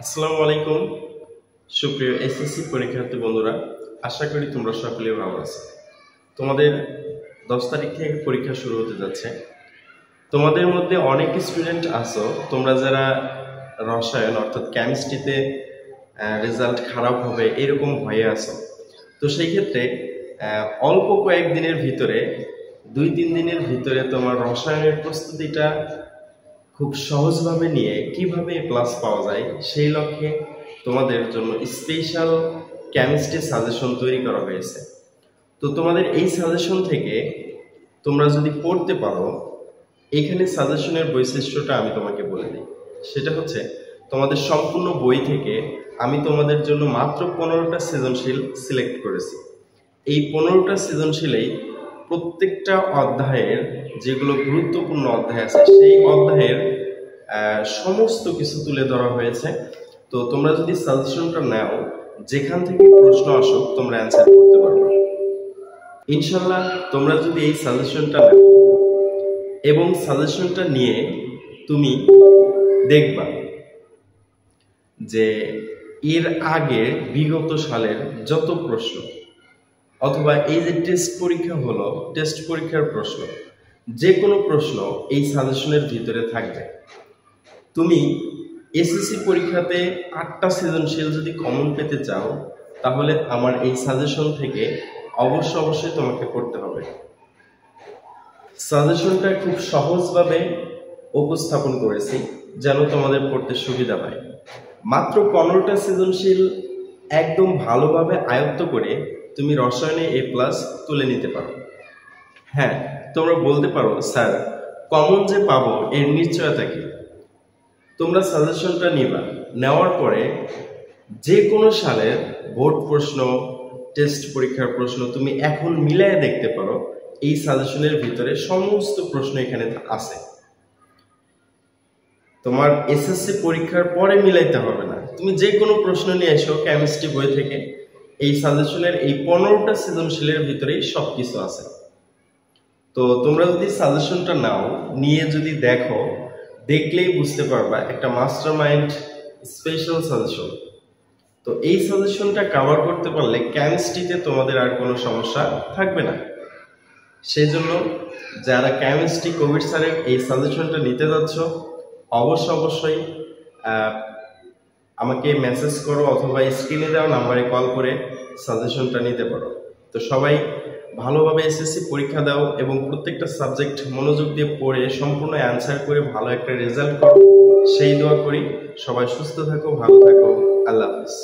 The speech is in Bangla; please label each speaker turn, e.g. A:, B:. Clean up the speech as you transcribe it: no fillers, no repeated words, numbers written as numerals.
A: আসসালামু আলাইকুম সুপ্রিয় এসএসসি পরীক্ষার্থী বন্ধুরা, আশা করি তোমরা সকলেই ভালো আছো। তোমাদের 10 তারিখ থেকে পরীক্ষা শুরু হতে যাচ্ছে। তোমাদের মধ্যে অনেক স্টুডেন্ট আছো তোমরা যারা রসায়ন অর্থাৎ কেমিস্ট্রিতে রেজাল্ট খারাপ হবে এরকম ভয়ে আছো। তো সেই ক্ষেত্রে অল্প কয়েকদিনের ভিতরে 2-3 দিনের ভিতরে তোমার রসায়নের প্রস্তুতিটা খুব সহজভাবে নিয়ে কিভাবে প্লাস পাওয়া যায় সেই লক্ষ্যে তোমাদের জন্য স্পেশাল কেমিস্ট্রি সাজেশন তৈরি করা হয়েছে। তো তোমাদের এই সাজেশন থেকে তোমরা যদি পড়তে পারো, এখানে সাজেশনের বৈশিষ্ট্যটা আমি তোমাকে বলে দিই। সেটা হচ্ছে তোমাদের সম্পূর্ণ বই থেকে আমি তোমাদের জন্য মাত্র 15টা সৃজনশীল সিলেক্ট করেছি। এই 15টা সৃজনশীলেই প্রত্যেকটা অধ্যায়ের যেগুলো গুরুত্বপূর্ণ অধ্যায় আছে সেই অধ্যায়ের সমস্ত কিছু তুলে ধরা হয়েছে। তো তোমরা যদি সাজেশনটা নাও, যেখান থেকে প্রশ্ন আসুক তোমরা অ্যান্সার করতে পারবে ইনশাল্লাহ। তোমরা যদি এই সাজেশনটা নাও এবং সাজেশনটা নিয়ে তুমি দেখবা যে এর আগে বিগত সালের যত প্রশ্ন অথবা এই যে টেস্ট পরীক্ষা হলো, টেস্ট পরীক্ষার প্রশ্ন, যে কোনো প্রশ্ন এই সাজেশনের ভিতরে থাকবে। তুমি এসএসসি পরীক্ষাতে 8টা সৃজনশীল যদি কমন পেতে চাও তাহলে আমার এই সাজেশন থেকে অবশ্যই তোমাকে পড়তে হবে। সাজেশনটা খুব সহজভাবে উপস্থাপন করেছি যেন তোমাদের পড়তে সুবিধা হয়। মাত্র 15টা সৃজনশীল একদম ভালোভাবে আয়ত্ত করে তুমি রসায়নে A+ তুলে নিতে পারো। হ্যাঁ, তোমরা বলতে পারো স্যার কমন যে পাবো এর নিশ্চয়তা কি? তোমরা সাজেশনটা নিবা, নেওয়ার পরে যে কোনো সালের বোর্ড প্রশ্ন, টেস্ট পরীক্ষার প্রশ্ন তুমি এখন মিলায়ে দেখতে পারো। এই সাজেশনের ভিতরে সমস্ত প্রশ্ন এখানে আছে। তোমার এসএসসি পরীক্ষার পরে মিলাইতে হবে না, তুমি যে কোনো প্রশ্ন নিয়ে এসো কেমিস্ট্রি বই থেকে, এই সাজেশনের এই 15টা সৃজনশীলের ভিতরেই সবকিছু আছে। তো তোমরা যদি সাজেশনটা নাও, নিয়ে যদি দেখো, দেখলেই বুঝতে পারবা একটা মাস্টার মাইন্ড স্পেশাল সাজেশন। তো এই সাজেশনটা কভার করতে পারলে কেমিস্ট্রিতে তোমাদের আর কোনো সমস্যা থাকবে না। সেই জন্য যারা কেমিস্ট্রি কবির স্যারের এই সাজেশনটা নিতে যাচ্ছ অবশ্যই আমাকে মেসেজ করো অথবা স্ক্রিনে দেওয়া নাম্বারে কল করে সাজেশনটা নিতে পারো। তো সবাই ভালোভাবে এসএসসি পরীক্ষা দাও এবং প্রত্যেকটা সাবজেক্ট মনোযোগ দিয়ে পড়ে সম্পূর্ণ অ্যান্সার করে ভালো একটা রেজাল্ট করো, সেই দোয়া করি। সবাই সুস্থ থাকো, ভালো থাকো। আল্লাহ হাফেজ।